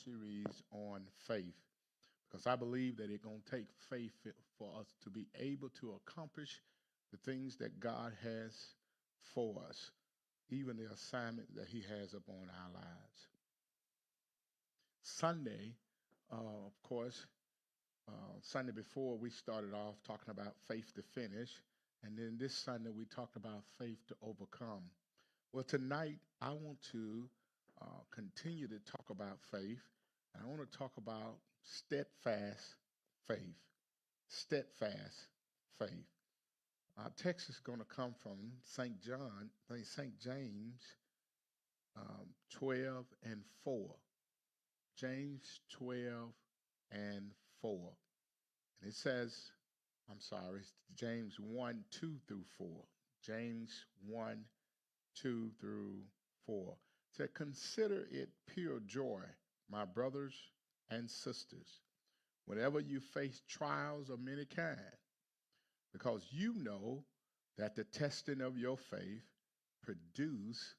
Series on faith because I believe that it's going to take faith for us to be able to accomplish the things that God has for us, even the assignment that He has upon our lives. Sunday, of course, Sunday before we started off talking about faith to finish, and then this Sunday we talked about faith to overcome. Well, tonight I want to continue to talk about faith, and I want to talk about steadfast faith. Steadfast faith. Our text is going to come from St. James 12 and 4. James 12 and 4. And it says, I'm sorry, it's James 1, 2 through 4. James 1, 2 through 4. It said, consider it pure joy, my brothers and sisters, whenever you face trials of many kinds, because you know that the testing of your faith produce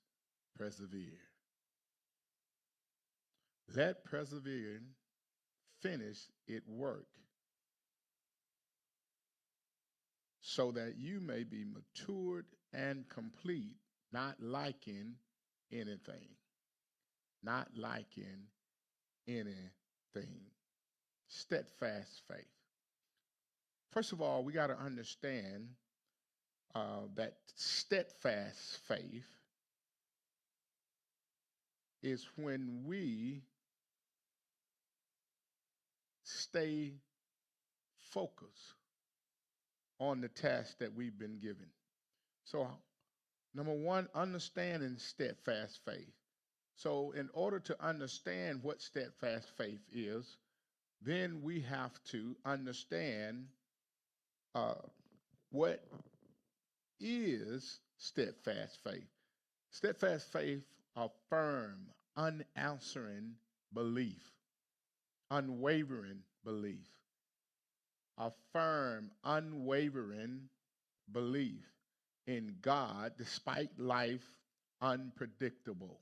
persevere. Let persevering finish its work, so that you may be matured and complete, not liking anything. Not liking anything. Steadfast faith. First of all, we got to understand that steadfast faith is when we stay focused on the task that we've been given. So, number one, understanding steadfast faith. So, in order to understand what steadfast faith is, then we have to understand what is steadfast faith. Steadfast faith, a firm, unanswering belief, unwavering belief, a firm, unwavering belief in God despite life unpredictable.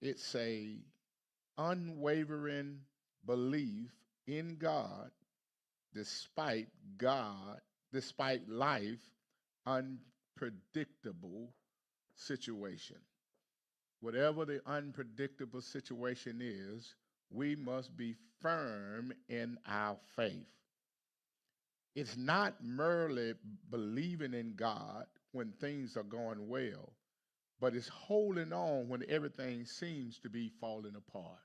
It's a unwavering belief in God despite life unpredictable situation. Whatever the unpredictable situation is, we must be firm in our faith. It's not merely believing in God when things are going well, but it's holding on when everything seems to be falling apart.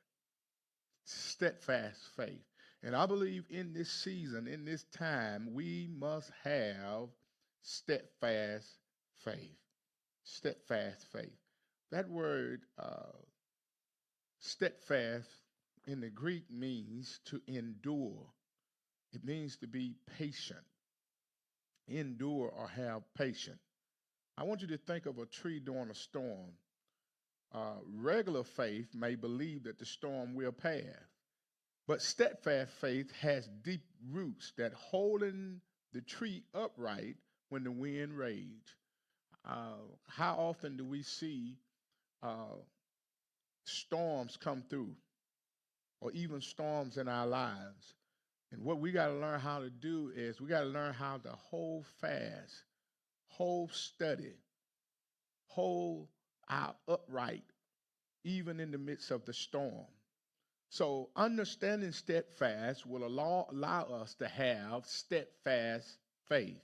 Steadfast faith. And I believe in this season, in this time, we must have steadfast faith. Steadfast faith. That word steadfast in the Greek means to endure. It means to be patient, endure or have patience. I want you to think of a tree during a storm. Regular faith may believe that the storm will pass, but steadfast faith has deep roots that holding the tree upright when the wind rage. How often do we see storms come through, or even storms in our lives? And what we got to learn how to do is we got to learn how to hold fast, hold steady, hold our upright, even in the midst of the storm. So understanding steadfast will allow us to have steadfast faith.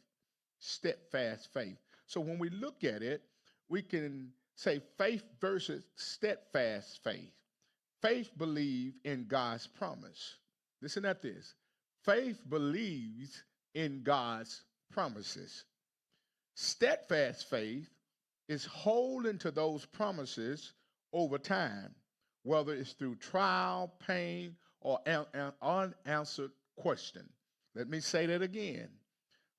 Steadfast faith. So when we look at it, we can say faith versus steadfast faith. Faith believes in God's promise. Listen at this. Faith believes in God's promises. Steadfast faith is holding to those promises over time, whether it's through trial, pain, or an unanswered question. Let me say that again.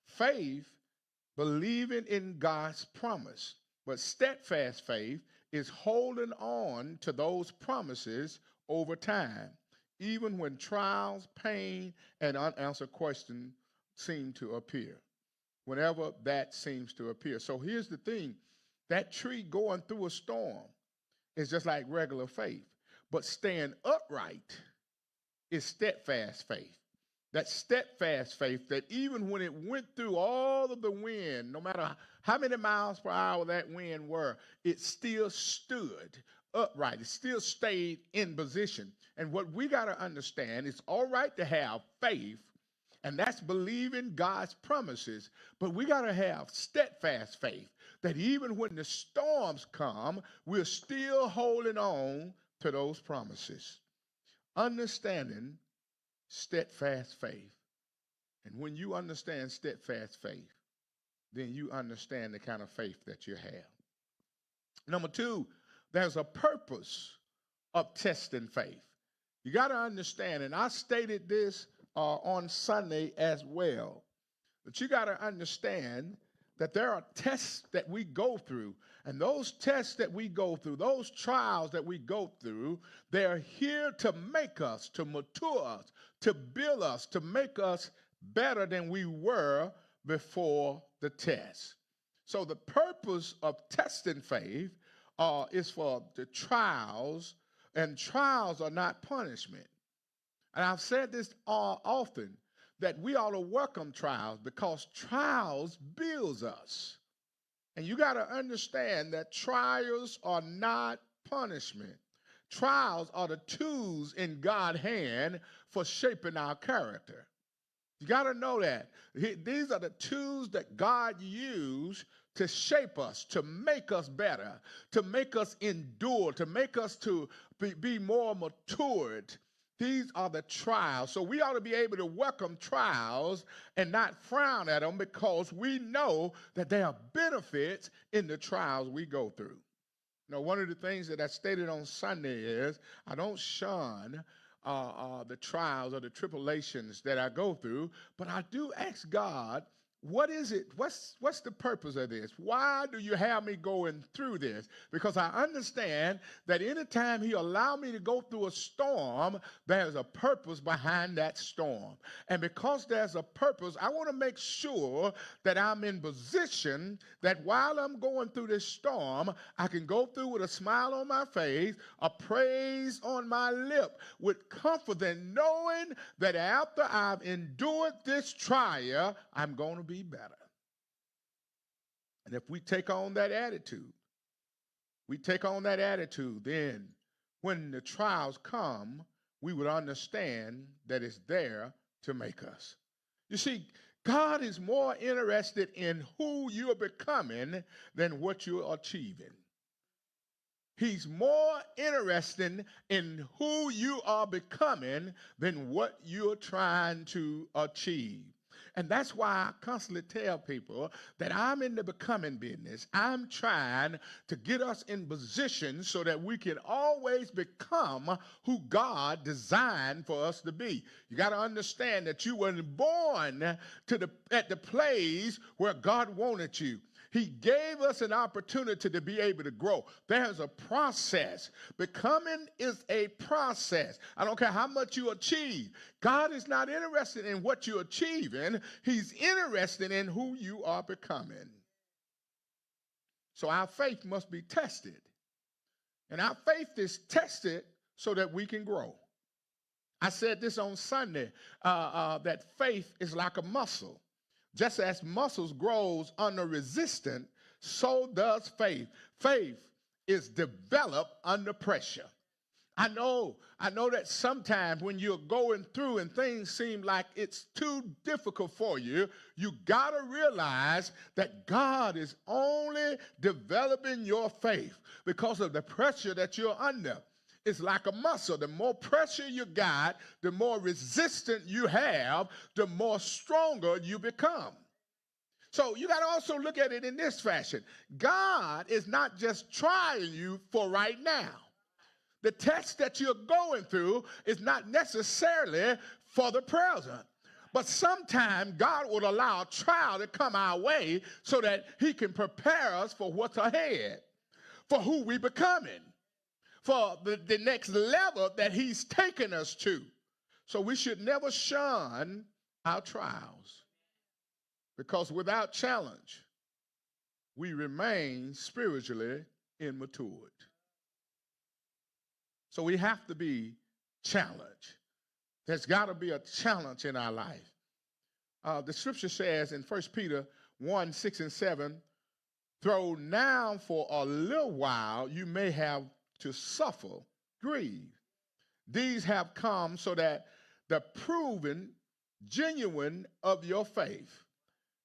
Faith, believing in God's promise, but steadfast faith is holding on to those promises over time, even when trials, pain, and unanswered questions seem to appear. Whenever that seems to appear. So here's the thing, that tree going through a storm is just like regular faith, but staying upright is steadfast faith. That steadfast faith that even when it went through all of the wind, no matter how many miles per hour that wind were, it still stood upright. It still stayed in position. And what we got to understand, it's all right to have faith, and that's believing God's promises, but we got to have steadfast faith that even when the storms come, we're still holding on to those promises. Understanding steadfast faith. And when you understand steadfast faith, then you understand the kind of faith that you have. Number two, there's a purpose of testing faith. You got to understand, and I stated this on Sunday as well, but you got to understand that there are tests that we go through, and those tests that we go through, those trials that we go through, they're here to make us, to mature us, to build us, to make us better than we were before the test. So the purpose of testing faith is for the trials, and trials are not punishment. And I've said this often, that we ought to welcome trials because trials builds us. And you got to understand that trials are not punishment. Trials are the tools in God's hand for shaping our character. You got to know that. These are the tools that God used to shape us, to make us better, to make us endure, to make us to be more matured. These are the trials. So we ought to be able to welcome trials and not frown at them because we know that there are benefits in the trials we go through. Now, one of the things that I stated on Sunday is I don't shun the trials or the tribulations that I go through, but I do ask God, what is it? What's the purpose of this? Why do you have me going through this? Because I understand that anytime He allows me to go through a storm, there's a purpose behind that storm. And because there's a purpose, I want to make sure that I'm in position that while I'm going through this storm, I can go through with a smile on my face, a praise on my lip, with confidence, knowing that after I've endured this trial, I'm going to be better. And if we take on that attitude, then when the trials come, we would understand that it's there to make us. You see, God is more interested in who you're becoming than what you're achieving. He's more interested in who you are becoming than what you're trying to achieve. And that's why I constantly tell people that I'm in the becoming business. I'm trying to get us in position so that we can always become who God designed for us to be. You got to understand that you weren't born at the place where God wanted you. He gave us an opportunity to be able to grow. There's a process. Becoming is a process. I don't care how much you achieve. God is not interested in what you're achieving. He's interested in who you are becoming. So our faith must be tested. And our faith is tested so that we can grow. I said this on Sunday, that faith is like a muscle. Just as muscles grows under resistance, so does faith. Faith is developed under pressure. I know that sometimes when you're going through and things seem like it's too difficult for you, you got to realize that God is only developing your faith because of the pressure that you're under. It's like a muscle. The more pressure you got, the more resistant you have, the more stronger you become. So you got to also look at it in this fashion. God is not just trying you for right now. The test that you're going through is not necessarily for the present. But sometimes God will allow a trial to come our way so that he can prepare us for what's ahead, for who we're becoming, for the next level that he's taken us to. So we should never shun our trials, because without challenge, we remain spiritually immature. So we have to be challenged. There's got to be a challenge in our life. The scripture says in 1 Peter 1, 6 and 7, though now for a little while you may have to suffer grief. These have come so that the proven genuine of your faith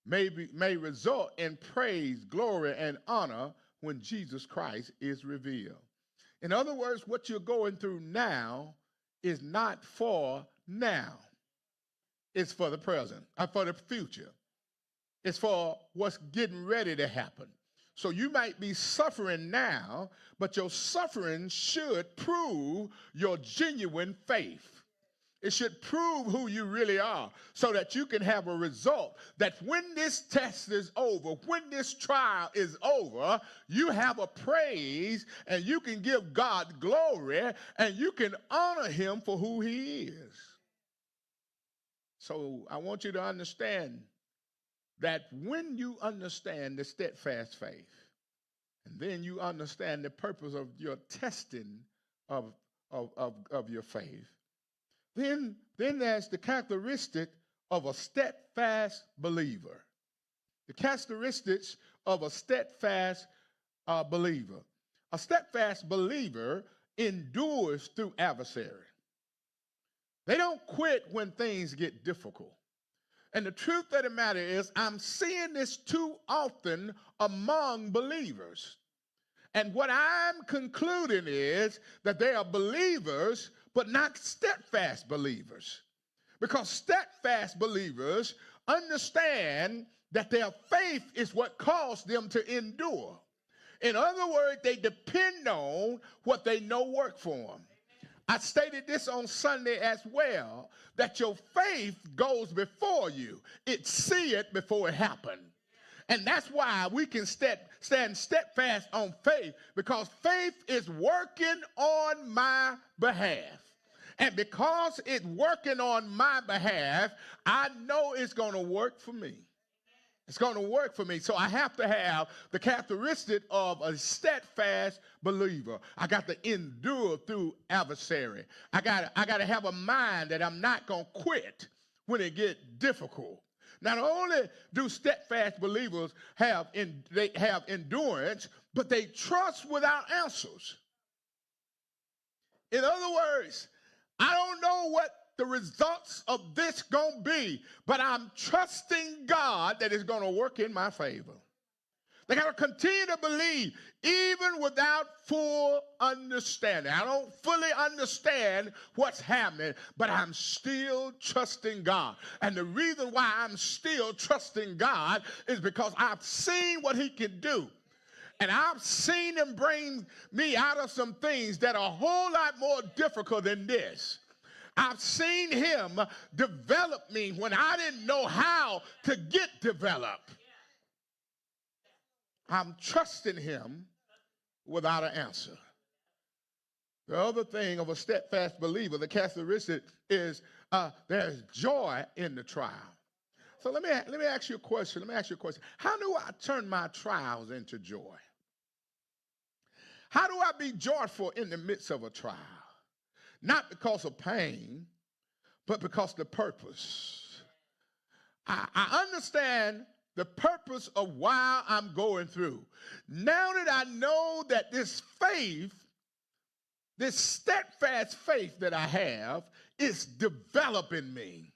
may result in praise, glory, and honor when Jesus Christ is revealed. In other words, what you're going through now is not for now. It's for the present, for the future. It's for what's getting ready to happen. So you might be suffering now, but your suffering should prove your genuine faith. It should prove who you really are, so that you can have a result that when this test is over, when this trial is over, you have a praise and you can give God glory and you can honor him for who he is. So I want you to understand that when you understand the steadfast faith, and then you understand the purpose of your testing of your faith, then there's the characteristic of a steadfast believer. The characteristics of a steadfast believer. A steadfast believer endures through adversary. They don't quit when things get difficult. And the truth of the matter is, I'm seeing this too often among believers. And what I'm concluding is that they are believers, but not steadfast believers. Because steadfast believers understand that their faith is what caused them to endure. In other words, they depend on what they know work for them. I stated this on Sunday as well, that your faith goes before you. It see it before it happened. And that's why we can stand steadfast on faith, because faith is working on my behalf. And because it's working on my behalf, I know it's going to work for me. It's going to work for me. So I have to have the characteristic of a steadfast believer. I got to endure through adversary. I got to have a mind that I'm not going to quit when it gets difficult. Not only do steadfast believers have endurance, but they trust without answers. In other words, I don't know what the results of this gonna be, but I'm trusting God that it's gonna work in my favor. They gotta continue to believe even without full understanding. I don't fully understand what's happening, but I'm still trusting God. And the reason why I'm still trusting God is because I've seen what he can do. And I've seen him bring me out of some things that are a whole lot more difficult than this. I've seen him develop me when I didn't know how to get developed. I'm trusting him without an answer. The other thing of a steadfast believer, the characteristic is there's joy in the trial. So let me ask you a question. How do I turn my trials into joy? How do I be joyful in the midst of a trial? Not because of pain, but because of the purpose. I understand the purpose of why I'm going through. Now that I know that this faith, this steadfast faith that I have, is developing me.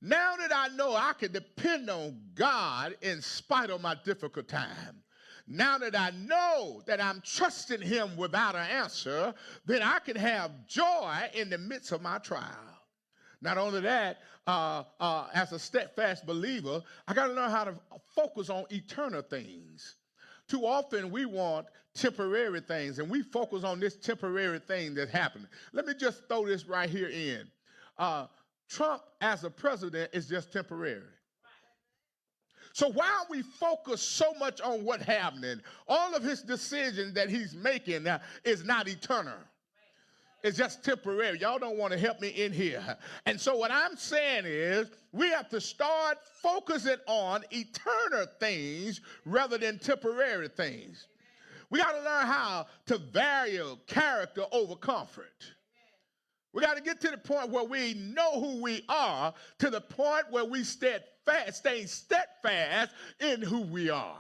Now that I know I can depend on God in spite of my difficult time. Now that I know that I'm trusting him without an answer, then I can have joy in the midst of my trial. Not only that, as a steadfast believer, I got to learn how to focus on eternal things. Too often we want temporary things, and we focus on this temporary thing that's happening. Let me just throw this right here in. Trump as a president is just temporary. So while we focus so much on what's happening, all of his decisions that he's making is not eternal. It's just temporary. Y'all don't want to help me in here. And so what I'm saying is we have to start focusing on eternal things rather than temporary things. We got to learn how to value character over comfort. We got to get to the point where we know who we are, to the point where we stay steadfast in who we are.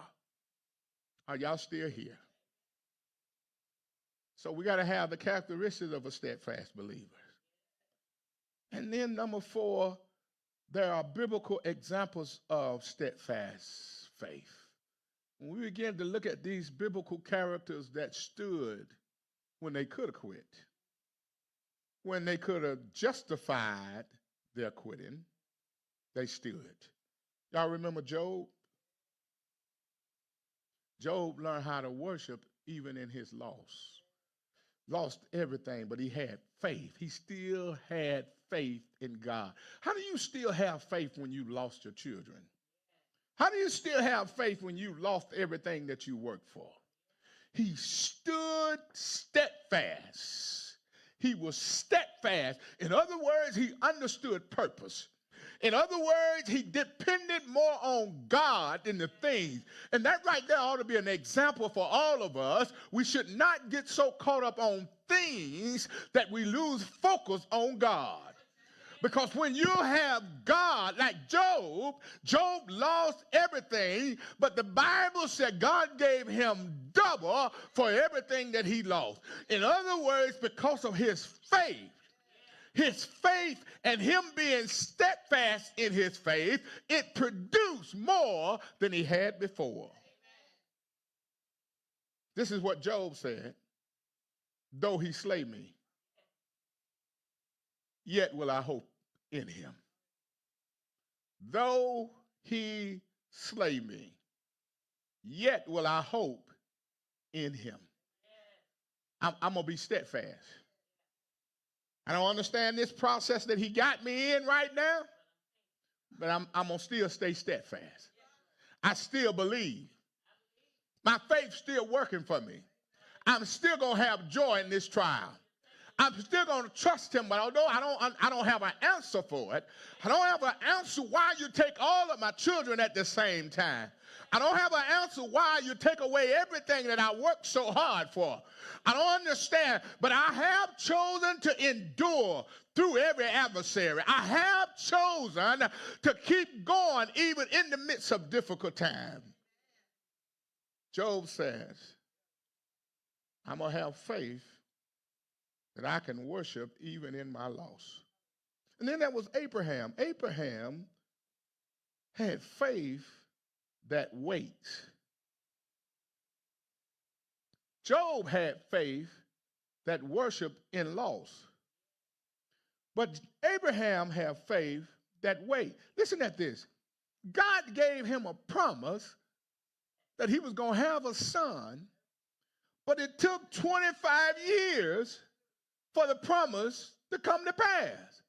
Are y'all still here? So we got to have the characteristics of a steadfast believer. And then number 4, there are biblical examples of steadfast faith. When we begin to look at these biblical characters that stood when they could have quit, when they could have justified their quitting, they stood. Y'all remember Job? Job learned how to worship even in his loss. Lost everything, but he had faith. He still had faith in God. How do you still have faith when you lost your children? How do you still have faith when you lost everything that you worked for? He stood steadfast. He was steadfast. In other words, he understood purpose. In other words, he depended more on God than the things. And that right there ought to be an example for all of us. We should not get so caught up on things that we lose focus on God. Because when you have God, like Job lost everything, but the Bible said God gave him double for everything that he lost. In other words, because of his faith and him being steadfast in his faith, it produced more than he had before. This is what Job said. Though he slay me, yet will I hope in him. Though he slay me, yet will I hope in him. I'm going to be steadfast. I don't understand this process that he got me in right now, but I'm going to still stay steadfast. I still believe. My faith's still working for me. I'm still going to have joy in this trial. I'm still going to trust him, but although I don't have an answer for it, I don't have an answer why you take all of my children at the same time. I don't have an answer why you take away everything that I worked so hard for. I don't understand, but I have chosen to endure through every adversary. I have chosen to keep going even in the midst of difficult times. Job says, I'm going to have faith that I can worship even in my loss. And then that was Abraham. Abraham had faith that waits. Job had faith that worshiped in loss. But Abraham had faith that waits. Listen at this. God gave him a promise that he was going to have a son, but it took 25 years for the promise to come to pass.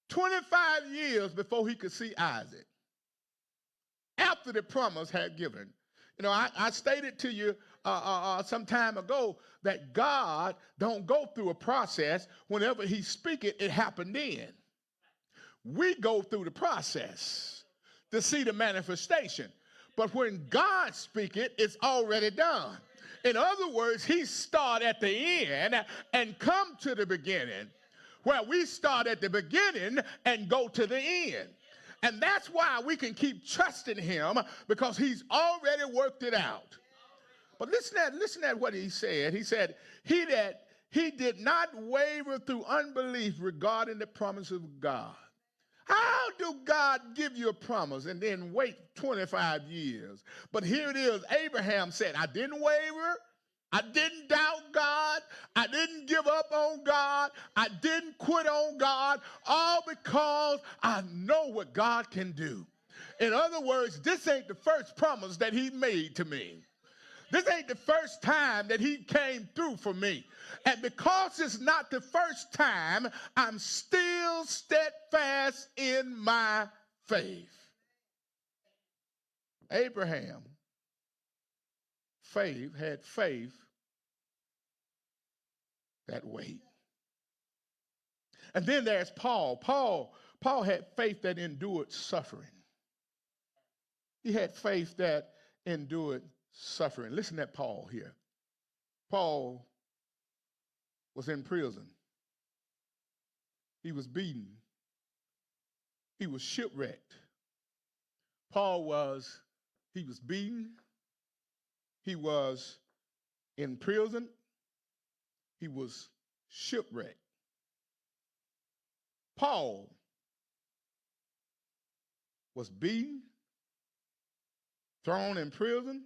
25 years before he could see Isaac, after the promise had given. You know, I stated to you some time ago that God don't go through a process. Whenever he speak it, it happened then. We go through the process to see the manifestation. But when God speak it, it's already done. In other words, he start at the end and come to the beginning, where we start at the beginning and go to the end. And that's why we can keep trusting him, because he's already worked it out. But listen at what he said. He said, he did not waver through unbelief regarding the promises of God. How do God give you a promise and then wait 25 years? But here it is. Abraham said, I didn't waver. I didn't doubt God. I didn't give up on God. I didn't quit on God, all because I know what God can do. In other words, this ain't the first promise that he made to me. This ain't the first time that he came through for me. And because it's not the first time, I'm still steadfast in my faith. Abraham had faith that wait. And then there's Paul. Paul had faith that endured suffering. He had faith that endured suffering. Listen at Paul here. Paul was in prison. He was beaten. He was shipwrecked. Paul was beaten. He was in prison. He was shipwrecked. Paul was beaten, thrown in prison,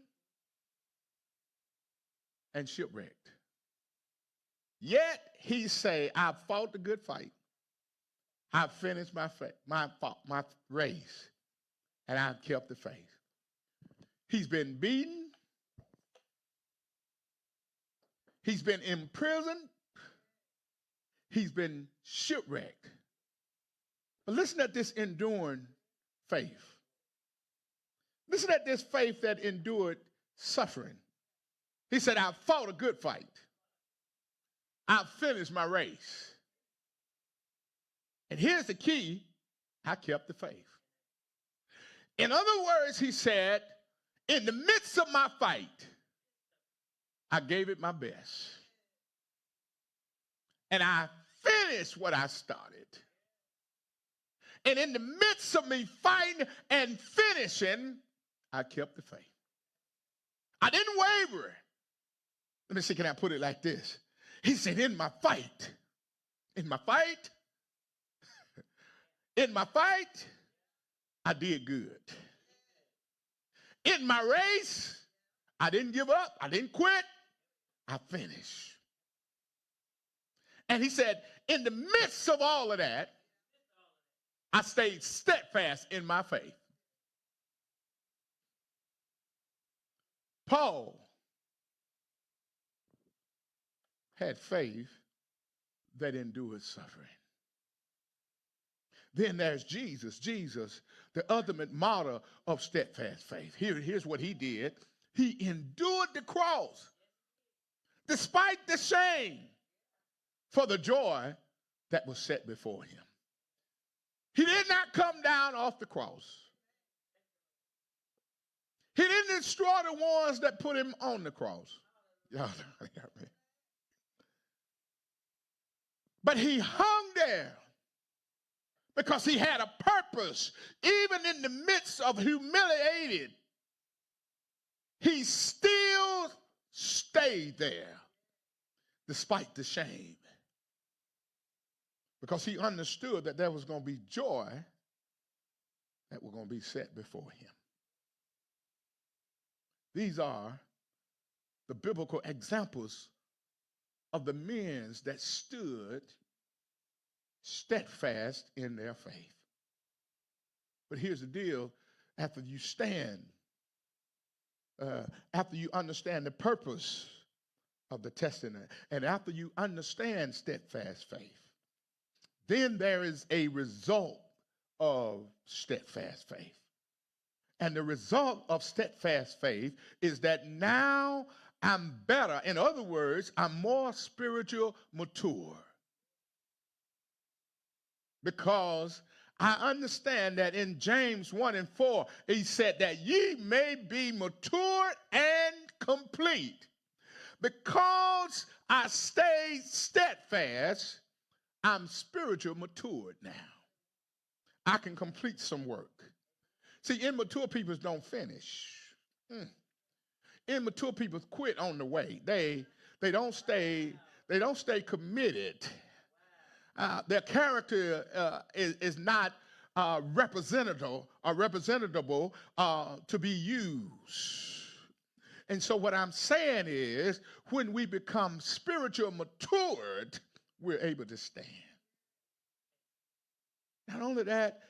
and shipwrecked. Yet he say, I fought the good fight. I finished my race, and I've kept the faith. He's been beaten. He's been imprisoned. He's been shipwrecked. But listen at this enduring faith. Listen at this faith that endured suffering. He said, I fought a good fight. I finished my race. And here's the key, I kept the faith. In other words, he said, in the midst of my fight, I gave it my best. And I finished what I started. And in the midst of me fighting and finishing, I kept the faith. I didn't waver. Let me see, can I put it like this? He said, in my fight, I did good. In my race, I didn't give up. I didn't quit. I finished. And he said, in the midst of all of that, I stayed steadfast in my faith. Paul had faith that endured suffering. Then there's Jesus. Jesus, the ultimate model of steadfast faith. Here's what he did. He endured the cross despite the shame for the joy that was set before him. He did not come down off the cross. He didn't destroy the ones that put him on the cross. Y'all got me. But he hung there because he had a purpose. Even in the midst of humiliated, he still stayed there despite the shame. Because he understood that there was going to be joy that was going to be set before him. These are the biblical examples of the men that stood steadfast in their faith. But here's the deal. After you stand, after you understand the purpose of the testing, and after you understand steadfast faith, then there is a result of steadfast faith. And the result of steadfast faith is that now I'm better. In other words, I'm more spiritual mature. Because I understand that in James 1:4, he said that ye may be mature and complete. Because I stayed steadfast, I'm spiritual matured now. I can complete some work. See, immature people don't finish. Immature people quit on the way. They don't stay committed. Their character is not representable to be used. And so what I'm saying is, when we become spiritual matured, we're able to stand. Not only that,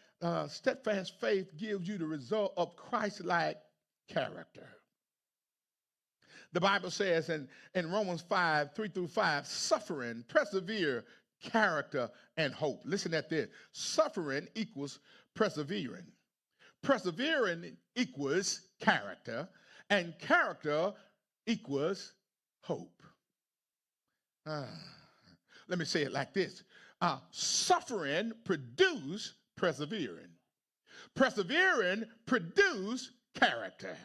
steadfast faith gives you the result of Christ-like character. The Bible says in Romans 5, 3 through 5, suffering, persevere, character, and hope. Listen at this. Suffering equals persevering. Persevering equals character, and character equals hope. Let me say it like this. Suffering produce persevering. Persevering produce character.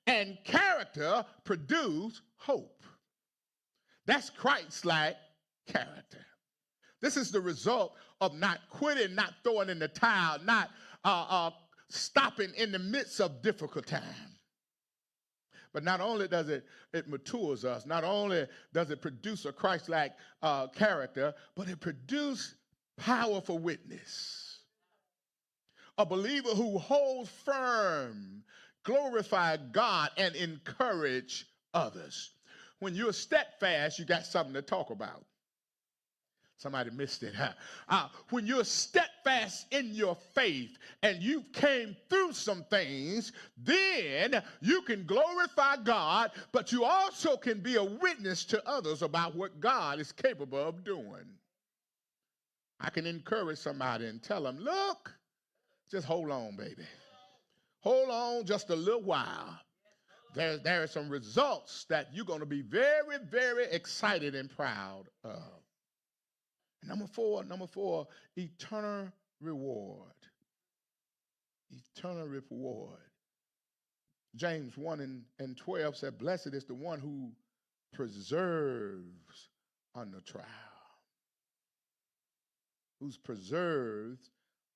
And character produce hope. That's Christ-like character. This is the result of not quitting, not throwing in the towel, not stopping in the midst of difficult time. But not only does it matures us, not only does it produce a Christ-like character, but it produces powerful witness. A believer who holds firm, glorify God, and encourage others. When you're steadfast, you got something to talk about. Somebody missed it, huh? When you're steadfast in your faith and you came through some things, then you can glorify God, but you also can be a witness to others about what God is capable of doing. I can encourage somebody and tell them, look, just hold on, baby. Hold on just a little while. There are some results that you're going to be very, very excited and proud of. Number four, eternal reward. Eternal reward. James 1 and 12 said, blessed is the one who preserves under trial. Who's preserved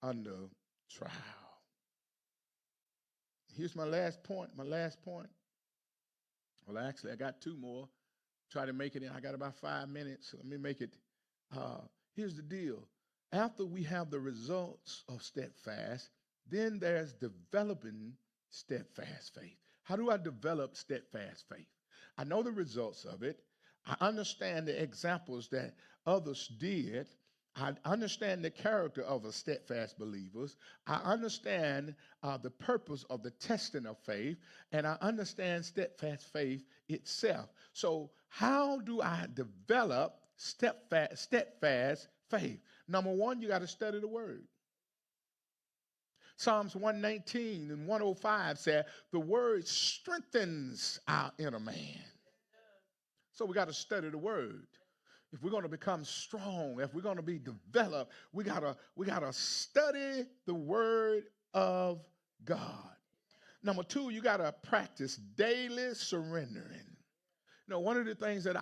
under trial. Here's my last point. Well, actually, I got two more. Try to make it in. I got about 5 minutes. So let me make it. Here's the deal. After we have the results of steadfast, then there's developing steadfast faith. How do I develop steadfast faith? I know the results of it. I understand the examples that others did. I understand the character of the steadfast believers. I understand the purpose of the testing of faith, and I understand steadfast faith itself. So how do I develop steadfast faith? Number one, you got to study the word. Psalms 119 and 105 said, the word strengthens our inner man. So we got to study the word. If we're going to become strong, if we're going to be developed, we gotta study the word of God. Number two, you got to practice daily surrendering. You know, one of the things that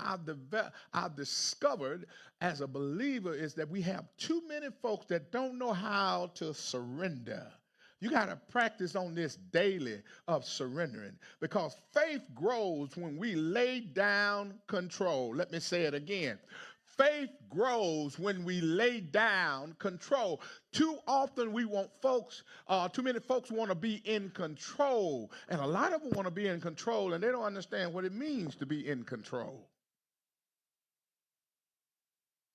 I've discovered as a believer is that we have too many folks that don't know how to surrender. You got to practice on this daily of surrendering, because faith grows when we lay down control. Let me say it again. Faith grows when we lay down control. Too often we want too many folks want to be in control. And a lot of them want to be in control, and they don't understand what it means to be in control.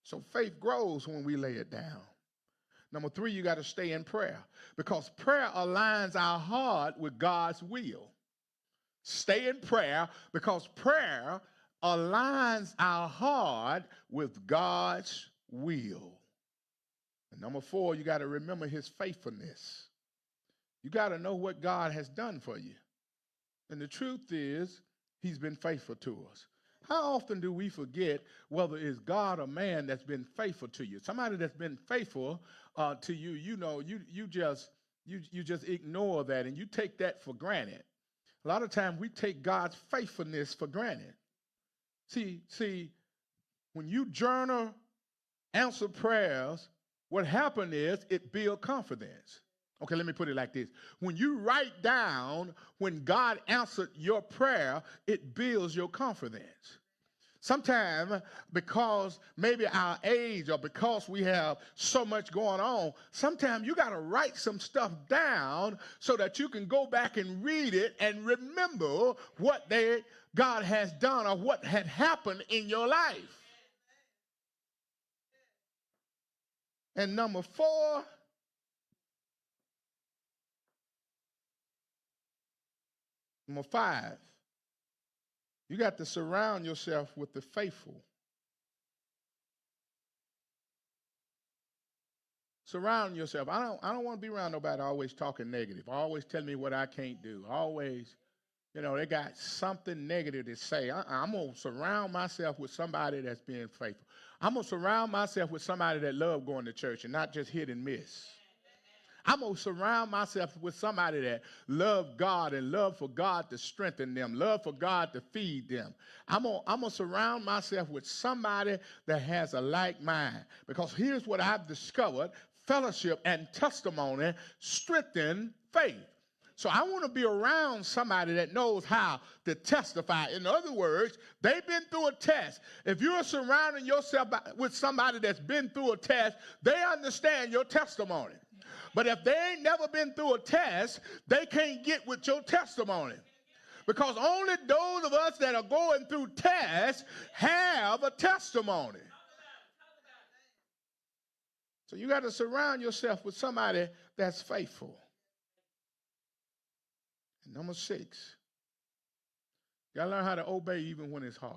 So faith grows when we lay it down. Number three, you got to stay in prayer, because prayer aligns our heart with God's will. Stay in prayer, because prayer aligns our heart with God's will. And number four, you got to remember his faithfulness. You got to know what God has done for you. And the truth is, he's been faithful to us. How often do we forget whether it's God or man that's been faithful to you? Somebody that's been faithful to you, you just ignore that and you take that for granted. A lot of times we take God's faithfulness for granted. See, when you journal answer prayers, what happened is it builds confidence. Okay, let me put it like this. When you write down when God answered your prayer, it builds your confidence. Sometimes, because maybe our age or because we have so much going on, sometimes you got to write some stuff down so that you can go back and read it and remember what God has done or what had happened in your life. And number four, number five, You got to surround yourself with the faithful. Surround yourself. I don't want to be around nobody always talking negative, always telling me what I can't do. Always, they got something negative to say. I'm going to surround myself with somebody that's being faithful. I'm going to surround myself with somebody that love going to church and not just hit and miss. I'm going to surround myself with somebody that love God and love for God to strengthen them, love for God to feed them. I'm going to surround myself with somebody that has a like mind. Because here's what I've discovered: fellowship and testimony strengthen faith. So I want to be around somebody that knows how to testify. In other words, they've been through a test. If you're surrounding yourself with somebody that's been through a test, they understand your testimony. But if they ain't never been through a test, they can't get with your testimony. Because only those of us that are going through tests have a testimony. So you got to surround yourself with somebody that's faithful. And number 6, you got to learn how to obey even when it's hard.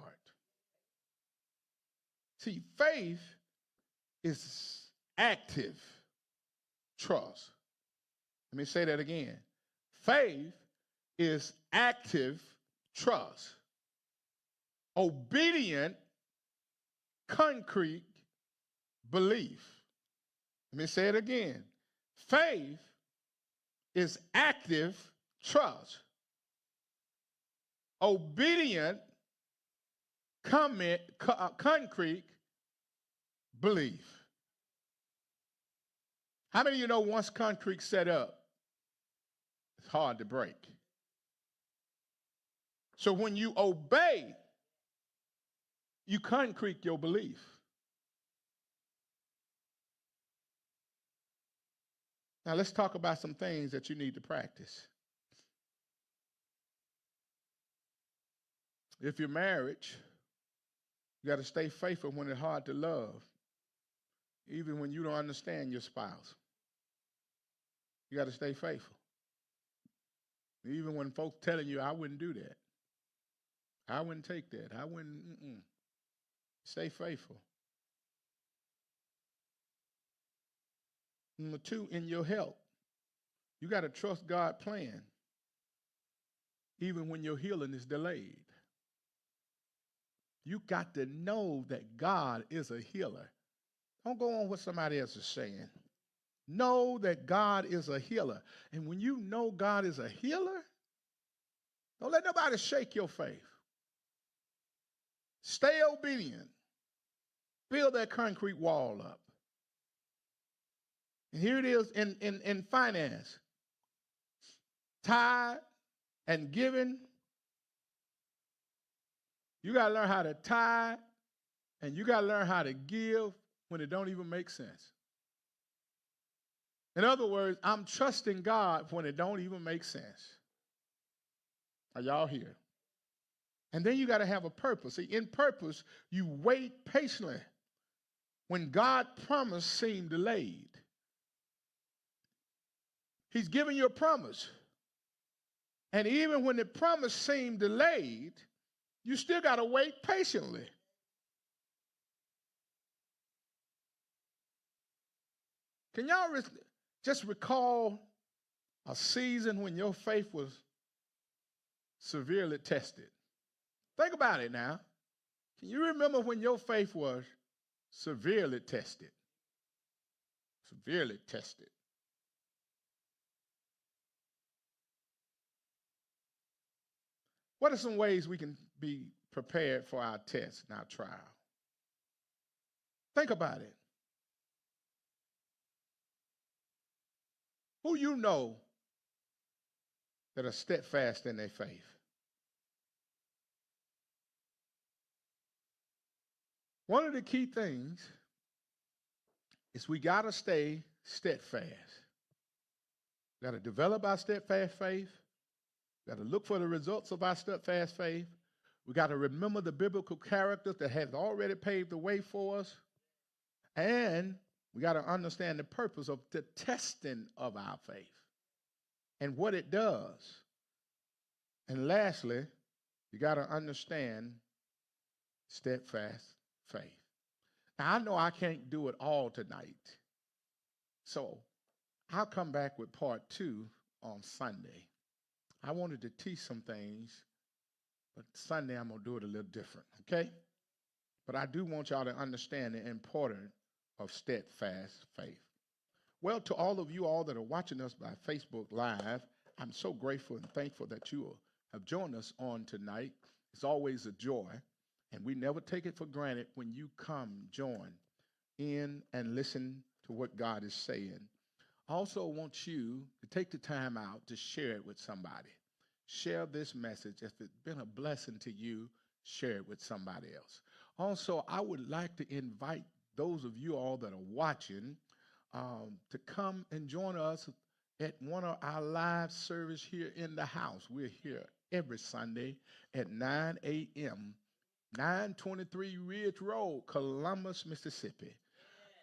See, faith is active trust. Let me say that again. Faith is active trust. Obedient, concrete belief. Let me say it again. Faith is active trust. Obedient, concrete belief. How many of you know once concrete set up, it's hard to break? So when you obey, you concrete your belief. Now let's talk about some things that you need to practice. If you're married, you got to stay faithful when it's hard to love, even when you don't understand your spouse. You got to stay faithful. Even when folks telling you, I wouldn't do that. I wouldn't take that. I wouldn't. Stay faithful. Number 2, in your health, you got to trust God's plan, even when your healing is delayed. You got to know that God is a healer. Don't go on what somebody else is saying. Know that God is a healer. And when you know God is a healer, don't let nobody shake your faith. Stay obedient. Build that concrete wall up. And here it is in finance. Tithe and giving. You got to learn how to tithe, and you got to learn how to give when it don't even make sense. In other words, I'm trusting God when it don't even make sense. Are y'all here? And then you got to have a purpose. See, in purpose, you wait patiently when God's promise seemed delayed. He's giving you a promise. And even when the promise seemed delayed, you still got to wait patiently. Can y'all just recall a season when your faith was severely tested? Think about it now. Can you remember when your faith was severely tested? Severely tested. What are some ways we can be prepared for our test and our trial? Think about it. Who you know that are steadfast in their faith? One of the key things is we got to stay steadfast. We got to develop our steadfast faith. We got to look for the results of our steadfast faith. We got to remember the biblical characters that have already paved the way for us. And we got to understand the purpose of the testing of our faith and what it does. And lastly, You got to understand steadfast faith. Now, I know I can't do it all tonight. So I'll come back with part two on Sunday. I wanted to teach some things, but Sunday I'm going to do it a little different, okay? But I do want y'all to understand the importance of steadfast faith. Well, to all of you all that are watching us by Facebook Live, I'm so grateful and thankful that you have joined us on tonight. It's always a joy, and we never take it for granted when you come join in and listen to what God is saying. I also want you to take the time out to share it with somebody. Share this message. If it's been a blessing to you, share it with somebody else. Also, I would like to invite those of you all that are watching to come and join us at one of our live service here in the house. We're here every Sunday at 9 a.m., 923 Ridge Road, Columbus, Mississippi.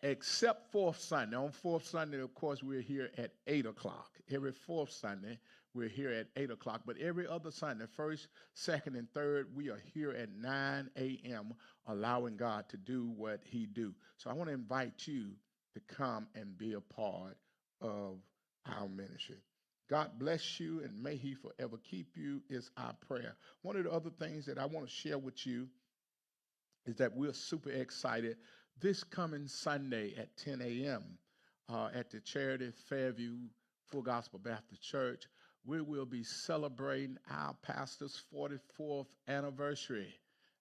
Except fourth Sunday. On fourth Sunday, of course, we're here at 8 o'clock. Every fourth Sunday, we're here at 8 o'clock. But every other Sunday, first, second, and third, we are here at 9 a.m., allowing God to do what he do. So I want to invite you to come and be a part of our ministry. God bless you, and may he forever keep you is our prayer. One of the other things that I want to share with you is that we're super excited this coming Sunday at 10 a.m. At the Charity Fairview Full Gospel Baptist Church. We will be celebrating our pastor's 44th anniversary.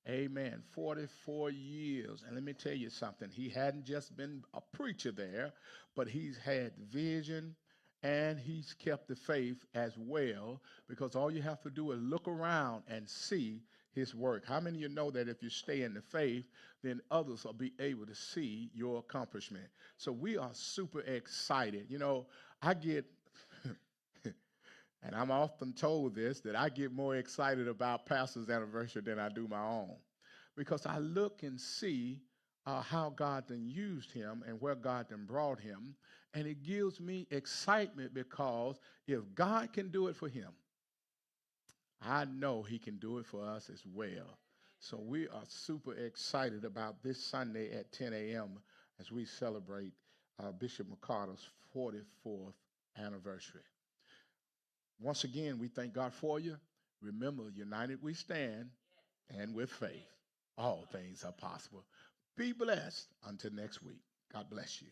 Amen. 44 years. And let me tell you something. He hadn't just been a preacher there, but he's had vision and he's kept the faith as well, because all you have to do is look around and see his work. How many of you know that if you stay in the faith, then others will be able to see your accomplishment? So we are super excited. You know, I get, and I'm often told this, that I get more excited about pastor's anniversary than I do my own, because I look and see how God then used him and where God then brought him. And it gives me excitement, because if God can do it for him, I know he can do it for us as well. So we are super excited about this Sunday at 10 a.m. as we celebrate Bishop McCarter's 44th anniversary. Once again, we thank God for you. Remember, united we stand, and with faith, all things are possible. Be blessed until next week. God bless you.